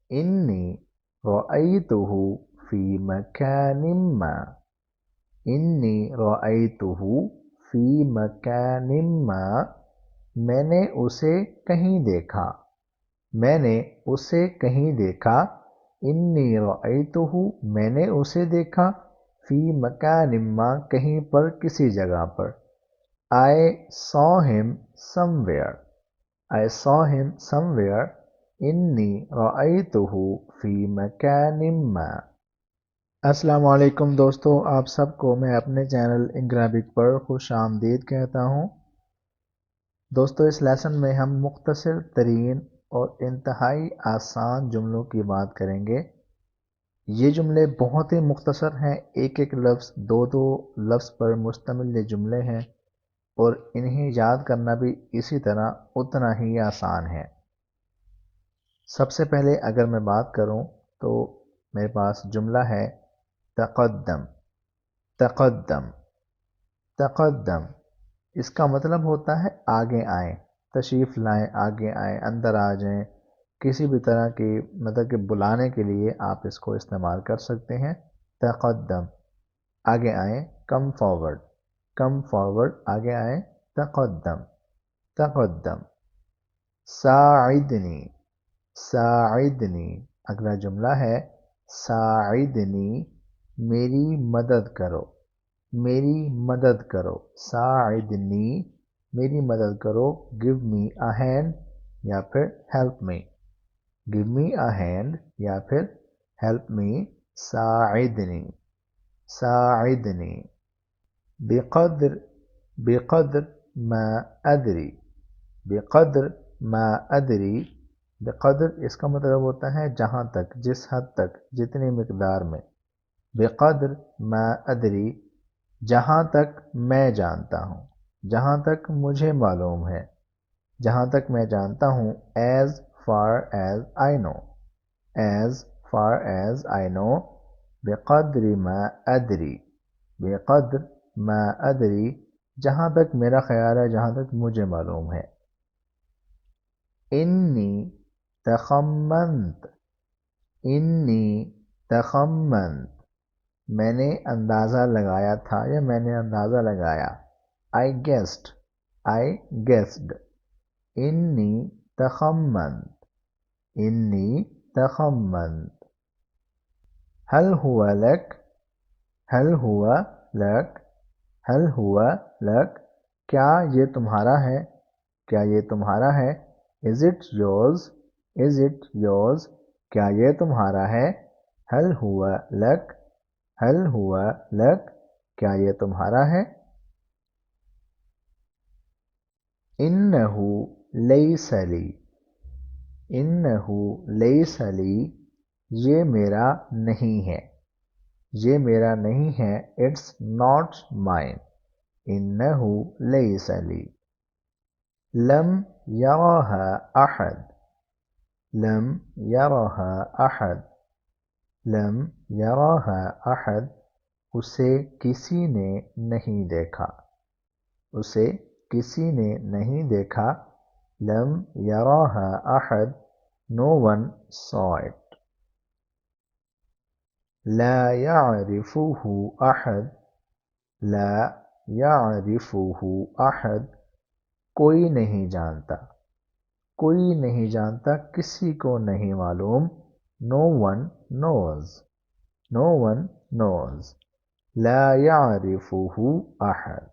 انی رأیتہ فی مکان ما، انی رأیتہ فی مکان ما، میں نے اسے کہیں دیکھا، میں نے اسے کہیں دیکھا، انی رأیتہ میں نے اسے دیکھا، فی مکان ما کہیں پر کسی جگہ پر، I saw him somewhere، I saw him somewhere، انی رأیتہ فی مکان ما۔ السلام علیکم دوستو، آپ سب کو میں اپنے چینل انگرابک پر خوش آمدید کہتا ہوں۔ دوستو اس لیسن میں ہم مختصر ترین اور انتہائی آسان جملوں کی بات کریں گے۔ یہ جملے بہت ہی مختصر ہیں، ایک ایک لفظ دو دو لفظ پر مشتمل یہ جملے ہیں، اور انہیں یاد کرنا بھی اسی طرح اتنا ہی آسان ہے۔ سب سے پہلے اگر میں بات کروں تو میرے پاس جملہ ہے تقدم، تقدم، تقدم۔ اس کا مطلب ہوتا ہے آگے آئیں، تشریف لائیں، آگے آئیں، اندر آ جائیں، کسی بھی طرح کی مطلب کہ بلانے کے لیے آپ اس کو استعمال کر سکتے ہیں۔ تقدم، آگے آئیں، کم فارورڈ، کم فارورڈ، آگے آئیں، تقدم، تقدم۔ ساعدنی، ساعدنی، اگلا جملہ ہے ساعدنی، میری مدد کرو، میری مدد کرو، ساعدنی، میری مدد کرو، give me a hand یا پھر help me، give me a hand یا پھر help me، ساعدنی، ساعدنی۔ بقدر، بقدر ما ادری، بقدر ما ادری، بقدر اس کا مطلب ہوتا ہے جہاں تک، جس حد تک، جتنی مقدار میں۔ بقدر ما ادری، جہاں تک میں جانتا ہوں، جہاں تک مجھے معلوم ہے، جہاں تک میں جانتا ہوں، as far as I know، as far as I know، بقدر ما ادری، بقدر ما ادری، جہاں تک میرا خیال ہے، جہاں تک مجھے معلوم ہے۔ انی تخمنت، انی تخمنت، میں نے اندازہ لگایا تھا یا میں نے اندازہ لگایا۔ I guessed، I guessed، انی تخمنت، انی تخمنت۔ هل هو لک، هل هو لک، هل هو لک، کیا یہ تمہارا ہے، کیا یہ تمہارا ہے۔ Is it yours، Is it yours، کیا یہ تمہارا ہے۔ هل هو لک، هل هو لک، کیا یہ تمہارا ہے۔ انه لیس لی، انه لیس لی، یہ میرا نہیں ہے، یہ میرا نہیں ہے۔ It's not mine، انه لیس لی۔ لم یرها احد، لم یرها احد، لم یرها احد، اسے کسی نے نہیں دیکھا، اسے کسی نے نہیں دیکھا۔ لم یرها احد، no one saw it۔ لا يعرفه احد، لا يعرفه احد، کوئی نہیں جانتا، کوئی نہیں جانتا، کسی کو نہیں معلوم۔ no one knows، no one knows، لا يعرفه احد۔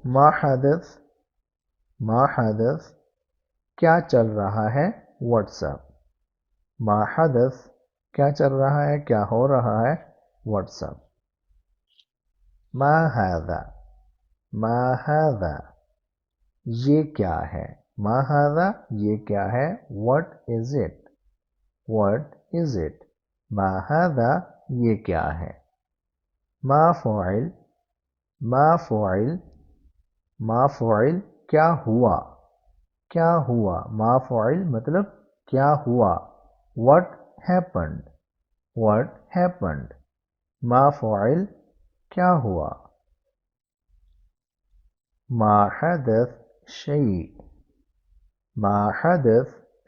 ما حدث، ما حدث، کیا چل رہا ہے، واٹس اپ۔ ما حدث، کیا چل رہا ہے، کیا ہو رہا ہے، واٹس اپ۔ ما هذا، ما هذا، یہ کیا ہے، ما هذا، یہ کیا ہے۔ what is it، what is it، ما هذا، یہ کیا ہے۔ ما فعل، ما فعل، ما فعل، کیا ہوا، کیا ہوا۔ ما فعل مطلب کیا ہوا۔ what happened، what happened، ما فعل، کیا ہوا۔ ما حدث شیء، ما حدث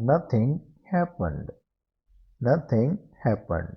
nothing happened, nothing happened.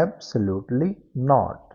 absolutely not,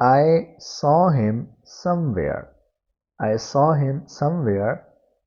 I saw him somewhere, I saw him somewhere.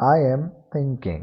I am thinking,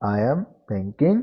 I am thinking.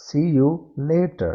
See you later,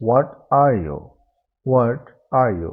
What are you, what are you,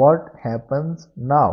What happens now,